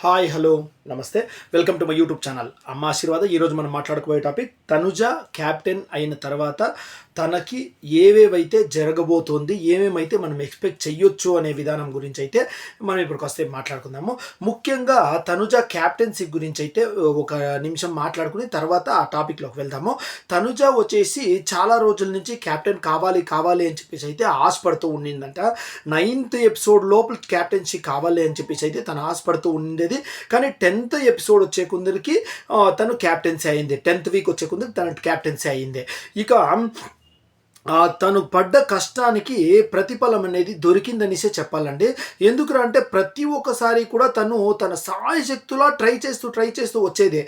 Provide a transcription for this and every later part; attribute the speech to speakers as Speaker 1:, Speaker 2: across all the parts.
Speaker 1: Hi hello నమస్తే welcome to my YouTube channel అమ్మ ఆశీర్వాద. ఈరోజు మనం మాట్లాడుకోబోయే టాపిక్ తనుజ క్యాప్టెన్ అయిన తర్వాత తనకి ఏవేవైతే జరగబోతోంది, ఏమేమైతే మనం ఎక్స్పెక్ట్ చెయ్యొచ్చు అనే విధానం గురించి అయితే మనం ఇప్పుడు కాస్త మాట్లాడుకుందాము. ముఖ్యంగా తనుజ క్యాప్టెన్సీ గురించి అయితే ఒక నిమిషం మాట్లాడుకుని తర్వాత ఆ టాపిక్లోకి వెళ్దాము. తనుజ వచ్చేసి చాలా రోజుల నుంచి క్యాప్టెన్ కావాలి కావాలి అని చెప్పేసి అయితే ఆశపడుతూ ఉండిందంట. 9th ఎపిసోడ్ లోపల క్యాప్టెన్సీ కావాలి అని చెప్పేసి అయితే తను ఆశపడుతూ ఉండేది. కానీ 10th ఎపిసోడ్ వచ్చే కొందరికి తను క్యాప్టెన్సీ అయింది. 10th వీక్ వచ్చే కొందరికి తన క్యాప్టెన్సీ అయింది. ఇక తను పడ్డ కష్టానికి ప్రతిఫలం అనేది దొరికిందనిసే చెప్పాలండి. ఎందుకురా అంటే ప్రతి ఒక్కసారి కూడా తను తన సాయశక్తులా ట్రై చేస్తూ వచ్చేది.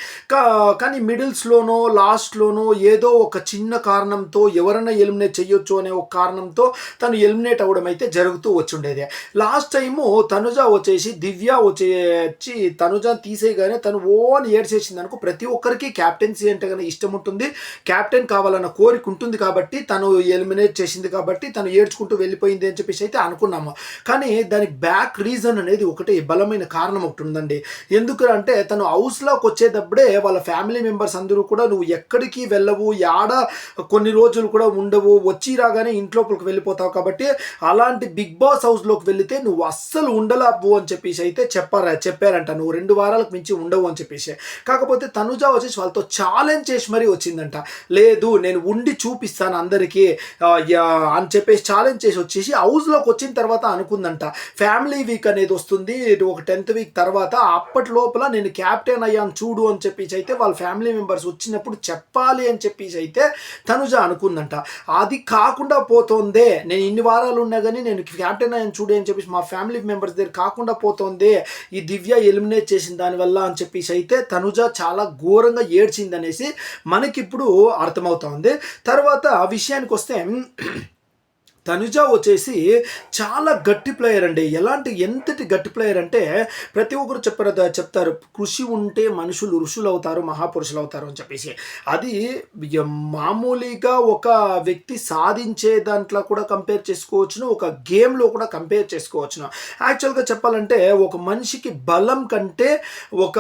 Speaker 1: కానీ మిడిల్స్లోనో లాస్ట్లోనో ఏదో ఒక చిన్న కారణంతో ఎవరైనా ఎలిమినేట్ చెయ్యొచ్చు అనే ఒక కారణంతో తను ఎలిమినేట్ అవ్వడం అయితే జరుగుతూ వచ్చుండేది. లాస్ట్ టైము తనుజ వచ్చేసి దివ్య వచ్చి తనుజ తీసేయగానే తను ఓన్ ఏడ్చేసింది అనుకో. ప్రతి ఒక్కరికి క్యాప్టెన్సీ అంటే కనుక ఇష్టం ఉంటుంది, క్యాప్టెన్ కావాలన్న కోరిక ఉంటుంది కాబట్టి తను ఎలిమినేట్ చేసింది కాబట్టి తను ఏడ్చుకుంటూ వెళ్ళిపోయింది అని చెప్పేసి అయితే అనుకున్నాము. కానీ దానికి బ్యాక్ రీజన్ అనేది ఒకటి బలమైన కారణం ఒకటి ఉందండి. ఎందుకంటే తను హౌస్లోకి వచ్చేటప్పుడే వాళ్ళ ఫ్యామిలీ మెంబర్స్ అందరూ కూడా నువ్వు ఎక్కడికి వెళ్ళవు, యాడ కొన్ని రోజులు కూడా ఉండవు, వచ్చి రాగానే ఇంట్లోకి వెళ్ళిపోతావు కాబట్టి అలాంటి బిగ్ బాస్ హౌస్లోకి వెళితే నువ్వు అస్సలు ఉండలేవు అని చెప్పేసి అయితే చెప్పారంట. నువ్వు 2 వారాలకు మించి ఉండవు అని చెప్పేసి. కాకపోతే తనుజ వచ్చేసి వాళ్ళతో ఛాలెంజ్ చేసి మరీ వచ్చిందంట. లేదు నేను ఉండి చూపిస్తాను అందరికీ అని చెప్పేసి ఛాలెంజ్ చేసి వచ్చేసి హౌస్లోకి వచ్చిన తర్వాత అనుకుందంట ఫ్యామిలీ వీక్ అనేది వస్తుంది ఒక 10th వీక్ తర్వాత, అప్పటి లోపల నేను క్యాప్టెన్ అయ్యాను చూడు అని చెప్పేసి అయితే వాళ్ళ ఫ్యామిలీ మెంబర్స్ వచ్చినప్పుడు చెప్పాలి అని చెప్పేసి అయితే తనుజ అనుకుందంట. అది కాకుండా పోతోందే, నేను ఇన్ని వారాలు ఉన్నా కానీ నేను క్యాప్టెన్ అయ్యాను చూడు అని చెప్పేసి మా ఫ్యామిలీ మెంబర్స్ దగ్గర కాకుండా పోతోంది ఈ దివ్య ఎలిమినేట్ చేసిన దానివల్ల అని చెప్పేసి అయితే తనుజ చాలా ఘోరంగా ఏడ్చిందనేసి మనకిప్పుడు అర్థమవుతోంది. తర్వాత ఆ విషయానికి వస్తే తనుజ వచ్చేసి చాలా గట్టి ప్లేయర్ అండి. ఎంతటి గట్టి ప్లేయర్ అంటే ప్రతి ఒక్కరు చెప్తారు కృషి ఉంటే మనుషులు ఋషులు అవుతారు, మహాపురుషులు అవుతారు అని చెప్పేసి. అది మామూలుగా ఒక వ్యక్తి సాధించే దాంట్లో కూడా కంపేర్ చేసుకోవచ్చును, ఒక గేమ్లో కూడా కంపేర్ చేసుకోవచ్చును. యాక్చువల్గా చెప్పాలంటే ఒక మనిషికి బలం కంటే ఒక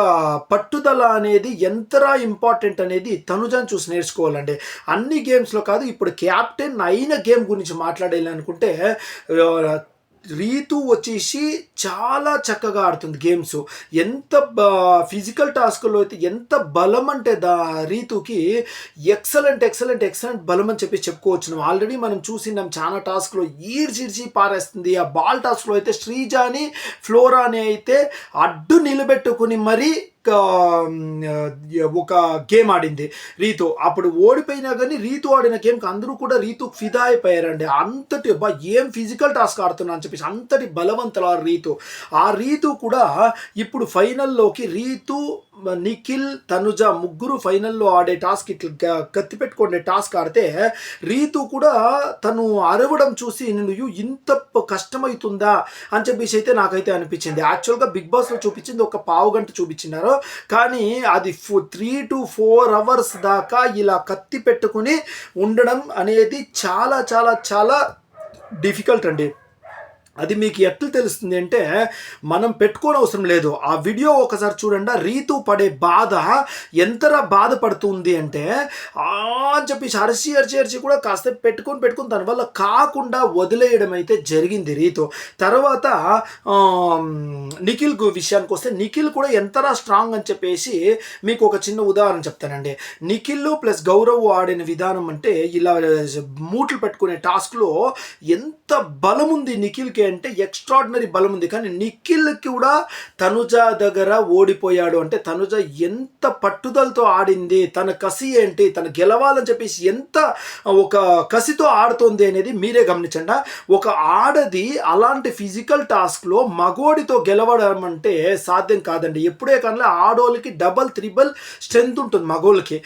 Speaker 1: పట్టుదల అనేది ఎంతరా ఇంపార్టెంట్ అనేది తనుజను చూసి నేర్చుకోవాలండి. అన్ని గేమ్స్లో కాదు, ఇప్పుడు క్యాప్టెన్ అయిన గేమ్ గురించి అనుకుంటే రీతు వచ్చేసి చాలా చక్కగా ఆడుతుంది గేమ్స్. ఎంత ఫిజికల్ టాస్క్లో అయితే ఎంత బలం అంటే రీతుకి ఎక్సలెంట్ బలం అని చెప్పి చెప్పుకోవచ్చు. ఆల్రెడీ మనం చూసినాం చాలా టాస్క్లో ఈడ్చిడ్చి పారేస్తుంది. ఆ బాల్ టాస్క్లో అయితే శ్రీజాని ఫ్లోరాని అయితే అడ్డు నిలబెట్టుకుని మరీ ఒక గేమ్ ఆడింది రీతు. అప్పుడు ఓడిపోయినా కానీ రీతు ఆడిన గేమ్కి అందరూ కూడా రీతు ఫిదా అయిపోయారండి. అంతటి ఏం ఫిజికల్ టాస్క్ ఆడుతున్నా అని చెప్పేసి అంతటి బలవంతుల రీతు. ఆ రీతు కూడా ఇప్పుడు ఫైనల్లోకి రీతు, నిఖిల్, తనుజ ముగ్గురు ఫైనల్లో ఆడే టాస్క్ ఇట్లా కత్తి పెట్టుకునే టాస్క్ ఆడితే రీతు కూడా తను అరవడం చూసి నువ్వు ఇంత కష్టమవుతుందా అని చెప్పేసి అయితే నాకైతే అనిపించింది. యాక్చువల్గా బిగ్ బాస్లో చూపించింది ఒక పావు గంట చూపించినారు, కానీ అది 3 to 4 hours దాకా ఇలా కత్తి పెట్టుకుని ఉండడం అనేది చాలా చాలా చాలా డిఫికల్ట్ అండి. అది మీకు ఎట్లా తెలుస్తుంది అంటే మనం పెట్టుకోని అవసరం లేదు. ఆ వీడియో ఒకసారి చూడండి. రీతు పడే బాధ ఎంతరా బాధపడుతుంది అంటే అని చెప్పేసి అరిచి కూడా కాస్త పెట్టుకొని దానివల్ల కాకుండా వదిలేయడం అయితే జరిగింది రీతు. తర్వాత నిఖిల్ విషయానికి వస్తే నిఖిల్ కూడా ఎంతరా స్ట్రాంగ్ అని చెప్పేసి మీకు ఒక చిన్న ఉదాహరణ చెప్తానండి. నిఖిల్ ప్లస్ గౌరవ్ ఆడిన విధానం అంటే ఇలా మూట్లు పెట్టుకునే టాస్క్లో ఎంత బలం ఉంది నిఖిల్కి అంటే ఎక్స్ట్రాడినరీ బలం ఉంది. కానీ నిఖిల్ కూడా తనుజ దగ్గర ఓడిపోయాడు అంటే తనుజ ఎంత పట్టుదలతో ఆడింది, తన కసి ఏంటి, తను గెలవాలని చెప్పేసి ఎంత ఒక కసితో ఆడుతుంది అనేది మీరే గమనించండి. ఒక ఆడది అలాంటి ఫిజికల్ టాస్క్లో మగోడితో గెలవడం అంటే సాధ్యం కాదండి. ఎప్పుడే కానీ ఆడోళ్ళకి డబల్ త్రిబుల్ స్ట్రెంత్ ఉంటుంది మగోళ్ళకి.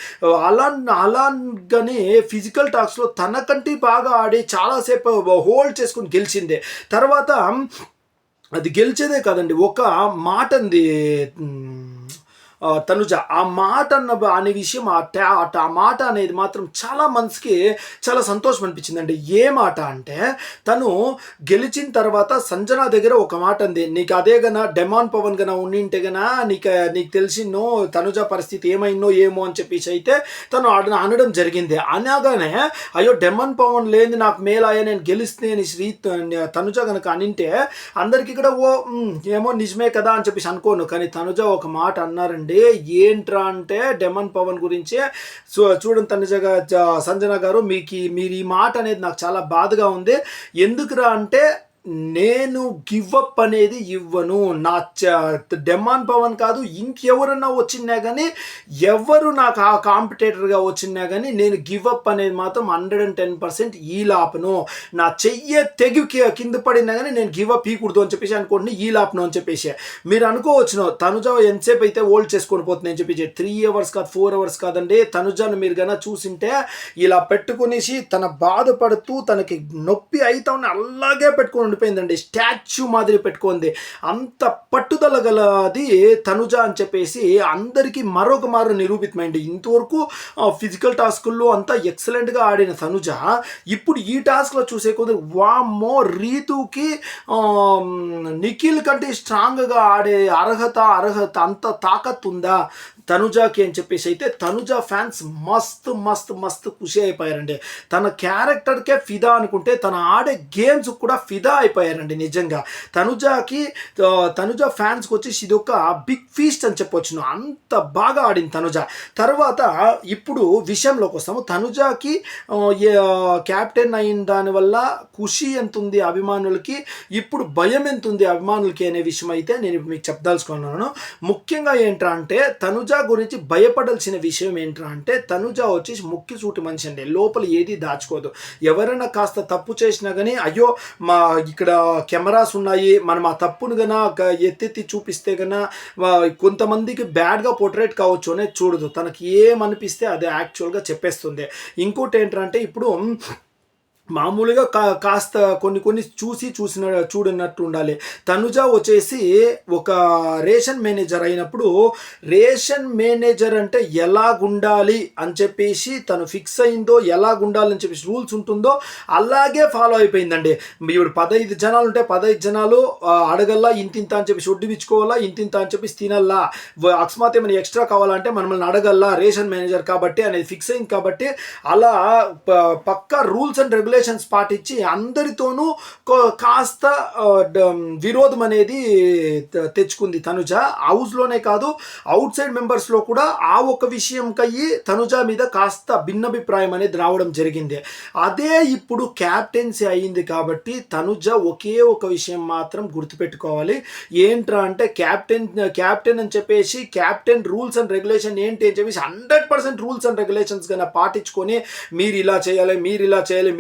Speaker 1: అలాగనే ఫిజికల్ టాస్క్లో తనకంటే బాగా ఆడి చాలాసేపు హోల్డ్ చేసుకుని గెలిచింది. తర్వాత అది గెలిచేదే కాదండి, ఒక మాట అంది తనుజ ఆ మాట అనే విషయం ఆ మాట అనేది మాత్రం చాలా మనసుకి చాలా సంతోషం అనిపించిందండి. ఏ మాట అంటే తను గెలిచిన తర్వాత సంజన దగ్గర ఒక మాట అంది, నీకు అదే గన డెమాన్ పవన్ గన ఉండింటే గన నీకు తెలిసినో తనుజ పరిస్థితి ఏమైందో ఏమో అని చెప్పేసి అయితే తను అనడం జరిగింది. అనగానే అయ్యో డెమాన్ పవన్ లేని నాకు మేలాయ నేను గెలిస్తే అని తనుజ కనుక అనింటే అందరికి కూడా ఏమో నిజమే కదా అని చెప్పేసి అనుకోను. కానీ తనుజ ఒక మాట అన్నారండి, ఏంట్రా అంటే డెమాన్ పవన్ గురించే చూడండి సంజన గారు, మీరు ఈ మాట అనేది నాకు చాలా బాధగా ఉంది. ఎందుకురా అంటే నేను గివ్ అప్ అనేది ఇవ్వను. నా డెమాన్ పవన్ కాదు ఇంకెవరన్నా వచ్చినా కానీ, ఎవరు నాకు ఆ కాంపిటేటర్గా వచ్చినా కానీ నేను గివ్ అప్ అనేది మాత్రం 110% ఈ లాపను. నా చెయ్యే తెగి కింద పడినా కానీ నేను గివ్ అప్ ఇకూడదు అని చెప్పేసి అనుకోండి, ఈ లాపను అని చెప్పేసి. మీరు అనుకోవచ్చును తనుజ ఎంతసేపు అయితే ఓల్డ్ చేసుకొని పోతుంది అని చెప్పేసి. 3 hours కాదు 4 hours కాదండి. తనుజను మీరు కన్నా చూసింటే ఇలా పెట్టుకునేసి తన బాధపడుతూ తనకి నొప్పి అయితే అలాగే పెట్టుకొని ఉండిపోయిందండి. స్టాచ్యూ మాదిరి పెట్టుకుంది. అంత పట్టుదల గలది తనుజ అని చెప్పేసి అందరికీ మరొక మారు నిరూపితమైంది. ఇంతవరకు ఫిజికల్ టాస్కుల్లో అంతా ఎక్సలెంట్గా ఆడిన తనుజ ఇప్పుడు ఈ టాస్క్లో చూసే కొద్ది వామ్మో రీతుకి నిఖిల్ కంటే స్ట్రాంగ్గా ఆడే అర్హత అంత తాకత్ ఉందా తనుజాకి అని చెప్పేసి అయితే తనుజ ఫ్యాన్స్ మస్తు ఖుషి అయిపోయారండి. తన క్యారెక్టర్కే ఫిదా అనుకుంటే తన ఆడే గేమ్స్ కూడా ఫిదా అయిపోయారండి. నిజంగా తనుజ ఫ్యాన్స్కి వచ్చేసి ఇది ఒక బిగ్ ఫీస్ట్ అని చెప్పొచ్చును. అంత బాగా ఆడింది తనుజ. తర్వాత ఇప్పుడు విషయంలోకి వస్తాము. తనుజాకి క్యాప్టెన్ అయిన దానివల్ల ఖుషి ఎంత ఉంది అభిమానులకి, ఇప్పుడు భయం ఎంత ఉంది అభిమానులకి అనే విషయం అయితే నేను ఇప్పుడు మీకు చెప్పదలుచుకున్నాను. ముఖ్యంగా ఏంట్రా అంటే తనుజ గురించి భయపడాల్సిన విషయం ఏంట్రా అంటే తనుజ వచ్చేసి ముక్కి సూటి మనిషి అండి. లోపల ఏది దాచుకోదు. ఎవరైనా కాస్త తప్పు చేసినా కానీ అయ్యో మా ఇక్కడ కెమెరాస్ ఉన్నాయి మనం ఆ తప్పును గన ఎత్తెత్తి చూపిస్తే గన కొంతమందికి బ్యాడ్గా పోర్ట్రేట్ కావచ్చు అనేది చూడదు. తనకి ఏమనిపిస్తే అది యాక్చువల్గా చెప్పేస్తుంది. ఇంకోటి ఏంటంటే ఇప్పుడు మామూలుగా కాస్త కొన్ని చూడనట్టు ఉండాలి. తనుజ వచ్చేసి ఒక రేషన్ మేనేజర్ అయినప్పుడు రేషన్ మేనేజర్ అంటే ఎలాగుండాలి అని చెప్పేసి తను ఫిక్స్ అయిందో ఎలాగుండాలని చెప్పేసి రూల్స్ ఉంటుందో అలాగే ఫాలో అయిపోయిందండి. ఇప్పుడు 15 జనాలు ఉంటే 15 జనాలు అడగల్లా ఇంతింత అని చెప్పేసి వడ్డిపించుకోవాలా, ఇంతింత అని చెప్పేసి తినల్లా, అకస్మాత్ ఏమైనా ఎక్స్ట్రా కావాలంటే మనల్ని అడగల్లా రేషన్ మేనేజర్ కాబట్టి అనేది ఫిక్స్ అయింది. కాబట్టి అలా పక్కా రూల్స్ అండ్ రెగ్యులేషన్స్ పాటించి అందరితోనూ కాస్త విరోధం అనేది తెచ్చుకుంది తనుజ. హౌస్లోనే కాదు అవుట్ సైడ్ మెంబర్స్లో కూడా ఆ ఒక విషయం కయ్యి తనుజ మీద కాస్త భిన్నాభిప్రాయం అనేది రావడం జరిగింది. అదే ఇప్పుడు క్యాప్టెన్సీ అయింది కాబట్టి తనుజ ఒకే ఒక విషయం మాత్రం గుర్తుపెట్టుకోవాలి. ఏంట్రా అంటే క్యాప్టెన్ అని చెప్పేసి క్యాప్టెన్ రూల్స్ అండ్ రెగ్యులేషన్ ఏంటి అని చెప్పేసి 100% రూల్స్ అండ్ రెగ్యులేషన్స్ కన్నా పాటించుకొని మీరు ఇలా చేయాలి,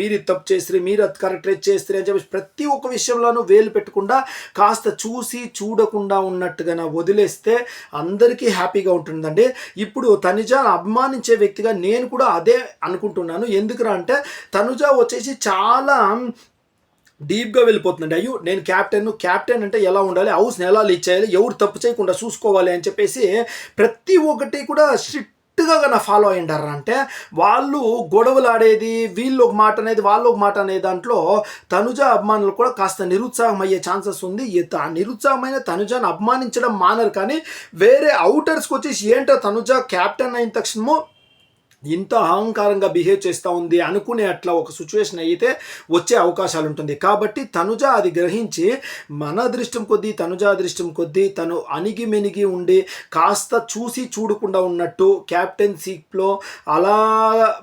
Speaker 1: మీరు తప్పు చేస్తారు, మీరు అది కరెక్ట్ చేస్తారు అని చెప్పేసి ప్రతి ఒక్క విషయంలోనూ వేలు పెట్టకుండా కాస్త చూడకుండా ఉన్నట్టుగా వదిలేస్తే అందరికీ హ్యాపీగా ఉంటుందండి. ఇప్పుడు తనుజ అభిమానించే వ్యక్తిగా నేను కూడా అదే అనుకుంటున్నాను. ఎందుకురా అంటే తనుజ వచ్చేసి చాలా డీప్గా వెళ్ళిపోతుందండి. అయ్యో నేను క్యాప్టెన్ అంటే ఎలా ఉండాలి, హౌస్ని ఎలా లీడ్ చేయాలి, ఎవరు తప్పు చేయకుండా చూసుకోవాలి అని చెప్పేసి ప్రతి ఒక్కటి కూడా స్ట్రిక్ట్గా ఫాలో అయ్యిండారు. అంటే వాళ్ళు గొడవలు ఆడేది వీళ్ళు ఒక మాట అనేది వాళ్ళు ఒక మాట అనే దాంట్లో తనుజ అభిమానులు కూడా కాస్త నిరుత్సాహం అయ్యే ఛాన్సెస్ ఉంది. నిరుత్సాహమైన తనుజను అభిమానించడం మానరు. కానీ వేరే అవుటర్స్కి వచ్చేసి ఏంటో తనుజ క్యాప్టెన్ అయిన తక్షణము ఇంత అహంకారంగా బిహేవ్ చేస్తూ ఉంది అనుకునే అట్లా ఒక సిచ్యువేషన్ అయితే వచ్చే అవకాశాలు ఉంటుంది. కాబట్టి తనుజ అది గ్రహించి మన అదృష్టం కొద్దీ తనుజ అదృష్టం కొద్దీ తను అణిగి మెనిగి ఉండి కాస్త చూడకుండా ఉన్నట్టు క్యాప్టెన్ సీట్లో అలా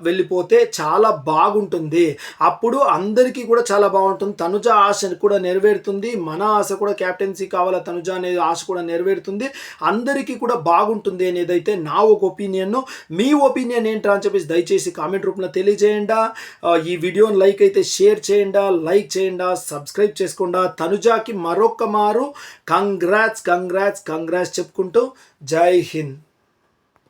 Speaker 1: వెళ్ళిపోతే చాలా బాగుంటుంది. అప్పుడు అందరికీ కూడా చాలా బాగుంటుంది. తనుజ ఆశ కూడా నెరవేరుతుంది, మన ఆశ కూడా క్యాప్టెన్సీ కావాలా తనుజ అనేది ఆశ కూడా నెరవేరుతుంది, అందరికీ కూడా బాగుంటుంది అనేదైతే నా ఒక ఒపీనియన్. మీ ఒపీనియన్ ఏంటి అని చెప్పేసి దయచేసి కామెంట్ రూపంలో తెలియజేయండి. ఈ వీడియోని లైక్ అయితే షేర్ చేయండి, లైక్ చేయండి, సబ్స్క్రైబ్ చేసుకోండి. తనుజాకి మరొక మారు కంగ్రాట్స్ చెప్పుకుంటూ జై హింద్.